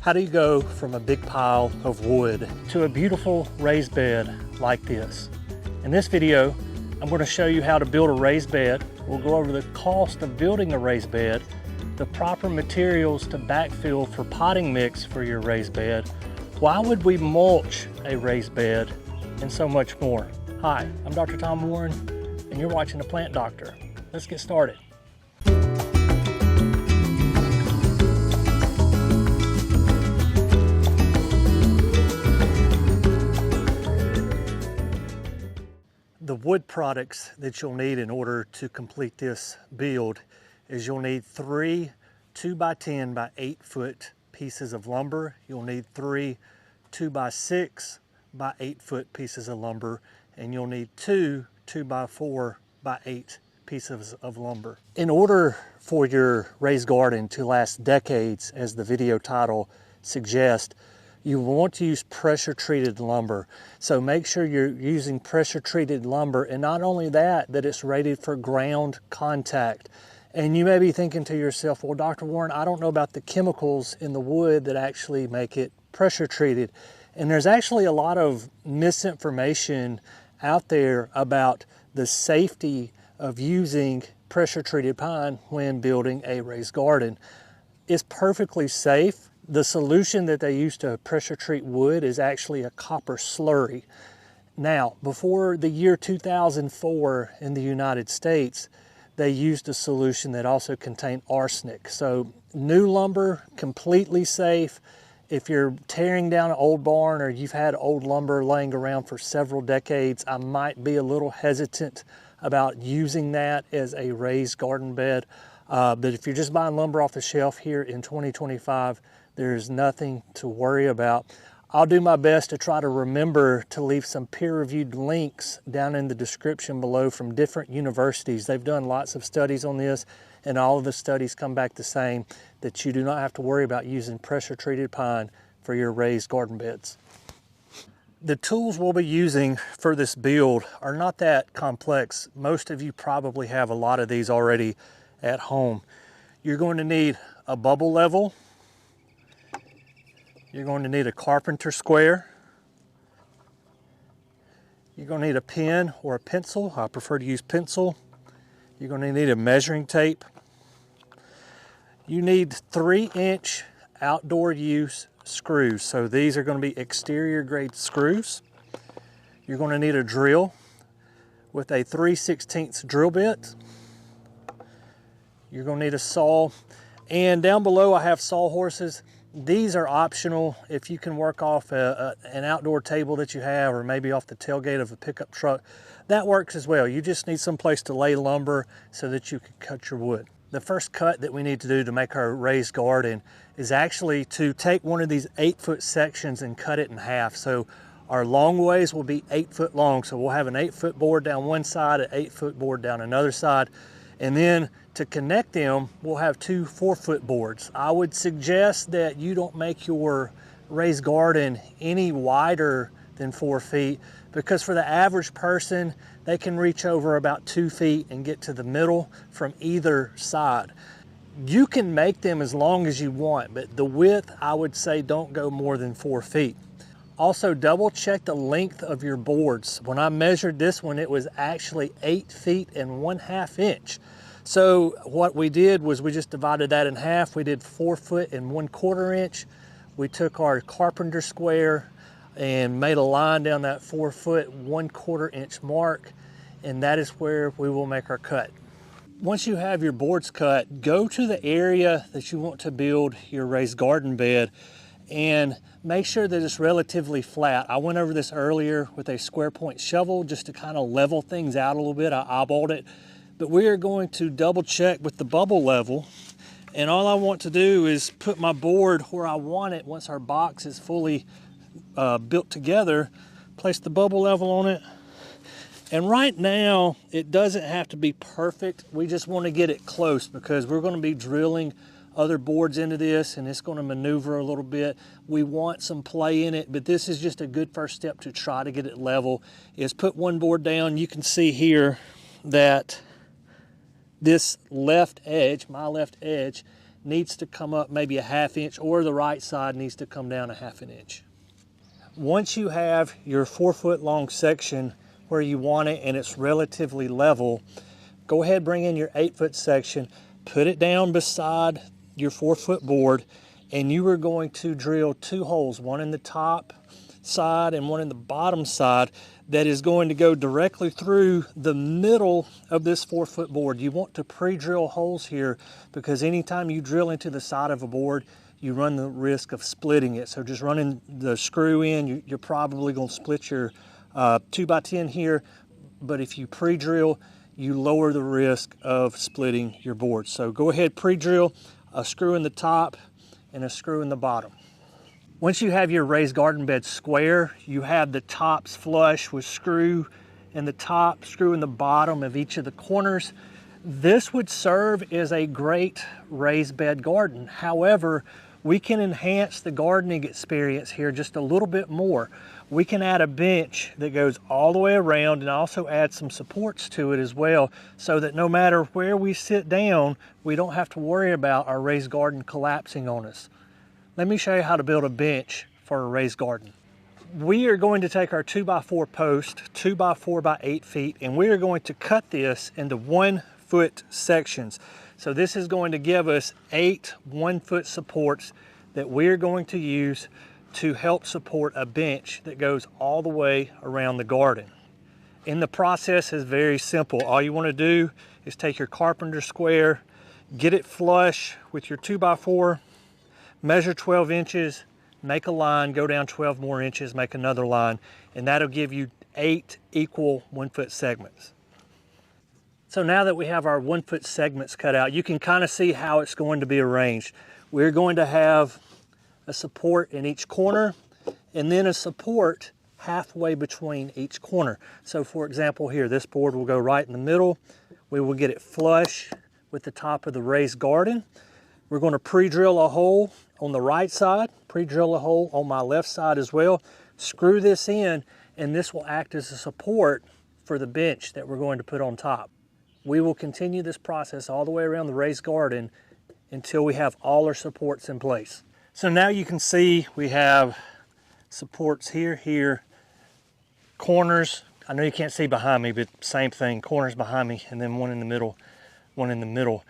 How do you go from a big pile of wood to a beautiful raised bed like this? In this video, I'm going to show you how to build a raised bed. We'll go over the cost of building a raised bed, the proper materials to backfill for potting mix for your raised bed, why would we mulch a raised bed, and so much more. Hi, I'm Dr. Tom Warren, and you're watching The Plant Doctor. Let's get started. The wood products that you'll need in order to complete this build is you'll need 3 2x10 by 8 foot pieces of lumber. You'll need 3 2x6 by 8 foot pieces of lumber, and you'll need 2 2x4 by 8 pieces of lumber. In order for your raised garden to last decades, as the video title suggests, you want to use pressure treated lumber. So make sure you're using pressure treated lumber, and not only that, that it's rated for ground contact. And you may be thinking to yourself, well, Dr. Warren, I don't know about the chemicals in the wood that actually make it pressure treated. And there's actually a lot of misinformation out there about the safety of using pressure treated pine when building a raised garden. It's perfectly safe. The solution that they use to pressure treat wood is actually a copper slurry. Now, before the year 2004 in the United States, they used a solution that also contained arsenic. So new lumber, completely safe. If you're tearing down an old barn or you've had old lumber laying around for several decades, I might be a little hesitant about using that as a raised garden bed. But if you're just buying lumber off the shelf here in 2025, there's nothing to worry about. I'll do my best to try to remember to leave some peer-reviewed links down in the description below from different universities. They've done lots of studies on this, and all of the studies come back the same, that you do not have to worry about using pressure-treated pine for your raised garden beds. The tools we'll be using for this build are not that complex. Most of you probably have a lot of these already at home. You're going to need a bubble level. You're going to need a carpenter square. You're going to need a pen or a pencil. I prefer to use pencil. You're going to need a measuring tape. You need 3-inch outdoor use screws. So these are going to be exterior grade screws. You're going to need a drill with a 3/16 drill bit. You're going to need a saw. And down below I have sawhorses. These are optional if you can work off an outdoor table that you have, or maybe off the tailgate of a pickup truck. That works as well. You just need some place to lay lumber so that you can cut your wood. The first cut that we need to do to make our raised garden is actually to take one of these 8-foot sections and cut it in half. So our long ways will be 8 foot long. So we'll have an 8-foot board down one side, an 8-foot board down another side. And then to connect them, we'll have 2 4-foot boards. I would suggest that you don't make your raised garden any wider than 4 feet, because for the average person, they can reach over about 2 feet and get to the middle from either side. You can make them as long as you want, but the width, I would say, don't go more than 4 feet. Also, double check the length of your boards. When I measured this one, it was actually 8 feet and 1/2 inch. So what we did was we just divided that in half. We did 4 foot and 1/4 inch. We took our carpenter square and made a line down that 4 foot 1/4 inch mark, and that is where we will make our cut. Once you have your boards cut, go to the area that you want to build your raised garden bed and make sure that it's relatively flat. I went over this earlier with a square point shovel just to kind of level things out a little bit. I eyeballed it, but we are going to double check with the bubble level. And all I want to do is put my board where I want it once our box is fully built together, place the bubble level on it. And right now, it doesn't have to be perfect. We just want to get it close because we're going to be drilling other boards into this, and it's going to maneuver a little bit. We want some play in it, but this is just a good first step to try to get it level. Is put one board down. You can see here that this left edge, my left edge, needs to come up maybe a 1/2 inch, or the right side needs to come down a 1/2 inch. Once you have your 4-foot long section where you want it and it's relatively level, go ahead, bring in your 8-foot section, put it down beside your 4-foot board, and you are going to drill 2 holes, one in the top side and one in the bottom side, that is going to go directly through the middle of this 4-foot board. You want to pre-drill holes here because anytime you drill into the side of a board, you run the risk of splitting it. So just running the screw in, you're probably going to split your 2x10 here, but if you pre-drill, you lower the risk of splitting your board. So go ahead, pre-drill a screw in the top and a screw in the bottom. Once you have your raised garden bed square, you have the tops flush with screw in the top, screw in the bottom of each of the corners. This would serve as a great raised bed garden. However, we can enhance the gardening experience here just a little bit more. We can add a bench that goes all the way around and also add some supports to it as well, so that no matter where we sit down, we don't have to worry about our raised garden collapsing on us. Let me show you how to build a bench for a raised garden. We are going to take our 2x4 post, 2x4 by 8 feet, and we are going to cut this into 1-foot sections. So this is going to give us 8 1-foot supports that we're going to use to help support a bench that goes all the way around the garden. And the process is very simple. All you want to do is take your carpenter square, get it flush with your 2x4, measure 12 inches, make a line, go down 12 more inches, make another line, and that'll give you 8 equal 1-foot segments. So now that we have our 1-foot segments cut out, you can kind of see how it's going to be arranged. We're going to have a support in each corner and then a support halfway between each corner. So for example here, this board will go right in the middle. We will get it flush with the top of the raised garden. We're going to pre-drill a hole on the right side, pre-drill a hole on my left side as well. Screw this in, and this will act as a support for the bench that we're going to put on top. We will continue this process all the way around the raised garden until we have all our supports in place. So now you can see we have supports here, corners. I know you can't see behind me, but same thing, corners behind me, and then one in the middle, one in the middle.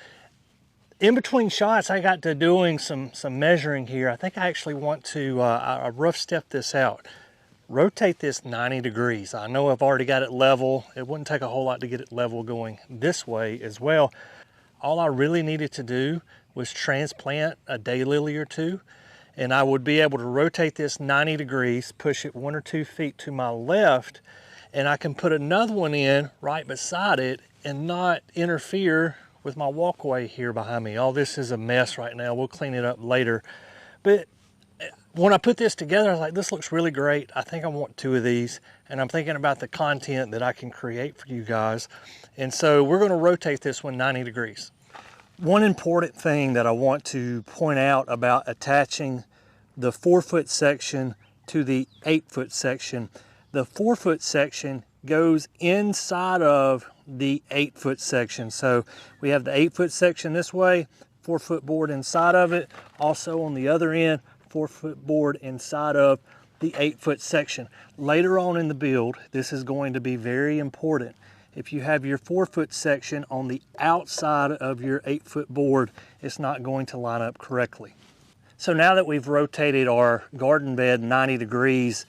In between shots, I got to doing some measuring here. I think I actually want to rough step this out. Rotate this 90 degrees. I know I've already got it level. It wouldn't take a whole lot to get it level going this way as well. All I really needed to do was transplant a daylily or 2, and I would be able to rotate this 90 degrees, push it 1 or 2 feet to my left, and I can put another one in right beside it and not interfere with my walkway here behind me. All this is a mess right now. We'll clean it up later. But when I put this together, I was like, this looks really great. I think I want 2 of these. And I'm thinking about the content that I can create for you guys. And so we're going to rotate this one 90 degrees. One important thing that I want to point out about attaching the 4-foot section to the 8-foot section. The 4-foot section goes inside of the 8-foot section. So we have the 8-foot section this way, 4-foot board inside of it. Also on the other end, 4-foot board inside of the 8-foot section. Later on in the build, this is going to be very important. If you have your 4-foot section on the outside of your 8-foot board, it's not going to line up correctly. So now that we've rotated our garden bed 90 degrees,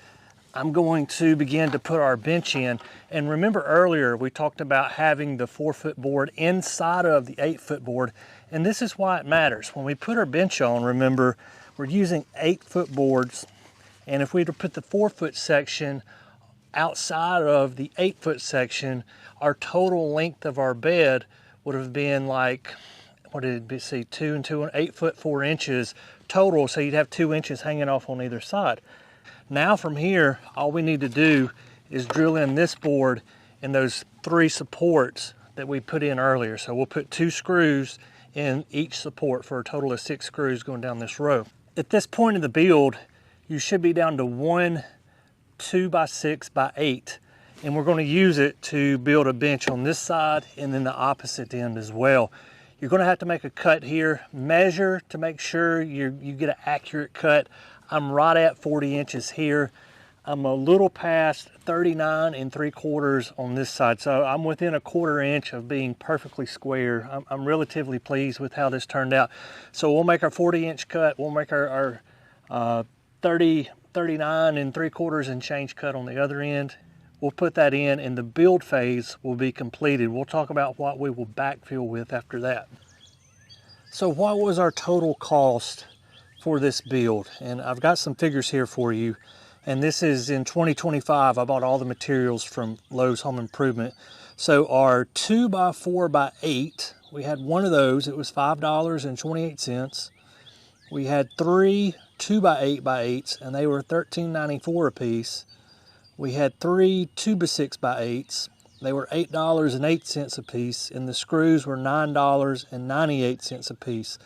I'm going to begin to put our bench in. And remember earlier, we talked about having the 4-foot board inside of the 8-foot board. And this is why it matters. When we put our bench on, remember, we're using 8-foot boards. And if we were to put the 4-foot section outside of the 8-foot section, our total length of our bed would have been like, what did it be, see, 2 and 2, 8 foot 4 inches total. So you'd have 2 inches hanging off on either side. Now from here, all we need to do is drill in this board and those 3 supports that we put in earlier. So we'll put 2 screws in each support for a total of 6 screws going down this row. At this point in the build, you should be down to 1 2x6 by 8, and we're going to use it to build a bench on this side and then the opposite end as well. You're going to have to make a cut here. Measure to make sure you get an accurate cut. I'm right at 40 inches here. I'm a little past 39 3/4 on this side, so I'm within a 1/4 inch of being perfectly square. I'm relatively pleased with how this turned out. So we'll make our 40-inch cut. We'll make our 39 3/4 and change cut on the other end. We'll put that in, and the build phase will be completed. We'll talk about what we will backfill with after that. So what was our total cost for this build? And I've got some figures here for you. And this is in 2025. I bought all the materials from Lowe's Home Improvement. So our 2x4x8, we had one of those. It was $5.28. We had 3 2x8x8s, and they were $13.94 a piece. We had 3 2x6x8s. They were $8.08 a piece, and the screws were $9.98 a piece.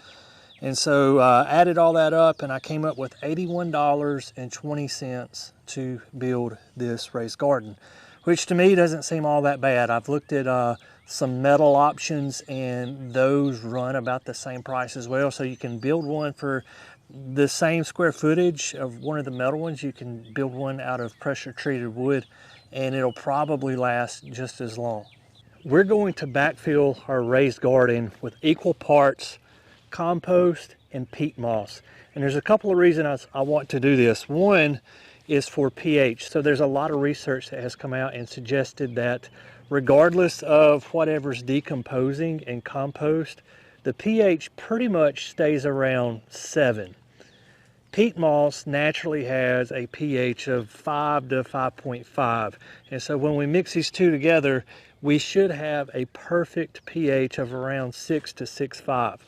And so added all that up, and I came up with $81.20 to build this raised garden, which to me doesn't seem all that bad. I've looked at some metal options, and those run about the same price as well. So you can build one for the same square footage of one of the metal ones. You can build one out of pressure treated wood, and it'll probably last just as long. We're going to backfill our raised garden with equal parts compost and peat moss. And there's a couple of reasons I want to do this. One is for pH. So there's a lot of research that has come out and suggested that regardless of whatever's decomposing in compost, the pH pretty much stays around 7. Peat moss naturally has a pH of 5 to 5.5. And so when we mix these two together, we should have a perfect pH of around 6 to 6.5.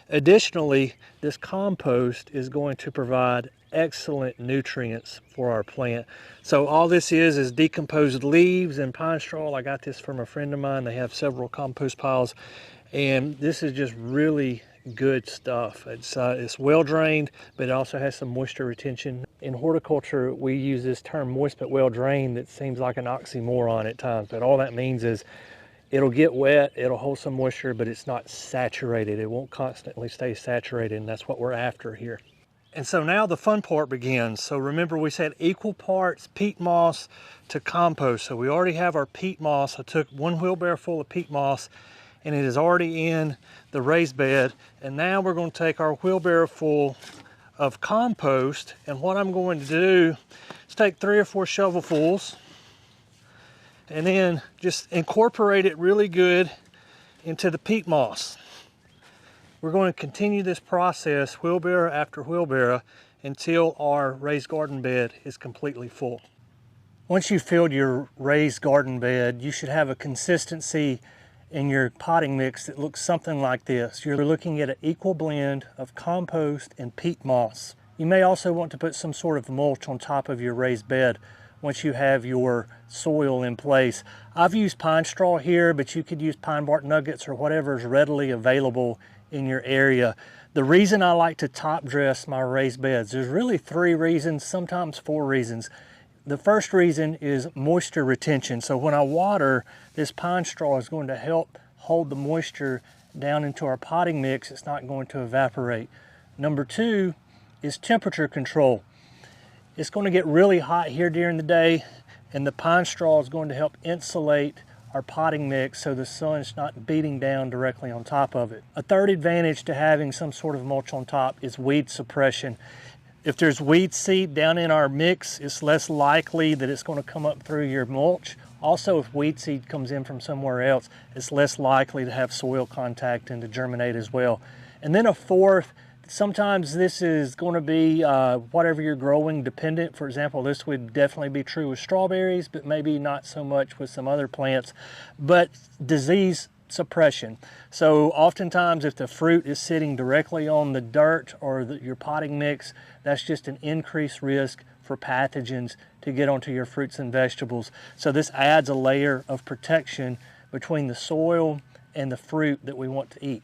Additionally, this compost is going to provide excellent nutrients for our plant. So all this is decomposed leaves and pine straw. I got this from a friend of mine. They have several compost piles, and this is just really good stuff. It's well drained, but it also has some moisture retention. In horticulture, we use this term moist but well drained. That seems like an oxymoron at times, but all that means is it'll get wet, it'll hold some moisture, but it's not saturated. It won't constantly stay saturated, and that's what we're after here. And so now the fun part begins. So remember, we said equal parts peat moss to compost. So we already have our peat moss. I took 1 wheelbarrow full of peat moss, and it is already in the raised bed. And now we're going to take our wheelbarrow full of compost, and what I'm going to do is take 3 or 4 shovelfuls and then just incorporate it really good into the peat moss. We're going to continue this process wheelbarrow after wheelbarrow until our raised garden bed is completely full. Once you've filled your raised garden bed, you should have a consistency in your potting mix that looks something like this. You're looking at an equal blend of compost and peat moss. You may also want to put some sort of mulch on top of your raised bed once you have your soil in place. I've used pine straw here, but you could use pine bark nuggets or whatever is readily available in your area. The reason I like to top dress my raised beds, there's really 3 reasons, sometimes 4 reasons. The first reason is moisture retention. So when I water, this pine straw is going to help hold the moisture down into our potting mix. It's not going to evaporate. Number 2 is temperature control. It's going to get really hot here during the day, and the pine straw is going to help insulate our potting mix so the sun's not beating down directly on top of it. A third advantage to having some sort of mulch on top is weed suppression. If there's weed seed down in our mix, it's less likely that it's going to come up through your mulch. Also, if weed seed comes in from somewhere else, it's less likely to have soil contact and to germinate as well. And then a fourth, sometimes this is going to be whatever you're growing dependent. For example, this would definitely be true with strawberries, but maybe not so much with some other plants. But disease suppression. So oftentimes if the fruit is sitting directly on the dirt or your potting mix, that's just an increased risk for pathogens to get onto your fruits and vegetables. So this adds a layer of protection between the soil and the fruit that we want to eat.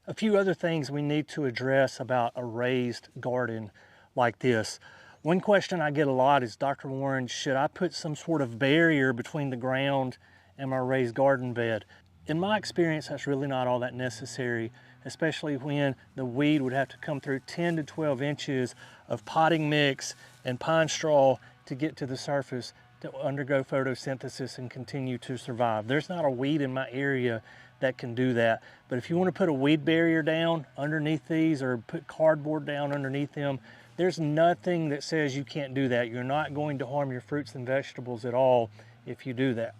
A few other things we need to address about a raised garden like this. One question I get a lot is, Dr. Warren, should I put some sort of barrier between the ground and my raised garden bed? In my experience, that's really not all that necessary. especially when the weed would have to come through 10 to 12 inches of potting mix and pine straw to get to the surface to undergo photosynthesis and continue to survive. There's not a weed in my area that can do that. But if you want to put a weed barrier down underneath these or put cardboard down underneath them, there's nothing that says you can't do that. You're not going to harm your fruits and vegetables at all if you do that.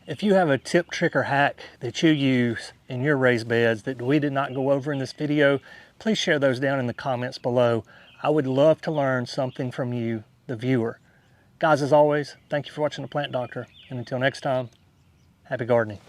If you have a tip, trick, or hack that you use in your raised beds that we did not go over in this video, please share those down in the comments below. I would love to learn something from you, the viewer. Guys, as always, thank you for watching The Plant Doctor, and until next time, happy gardening.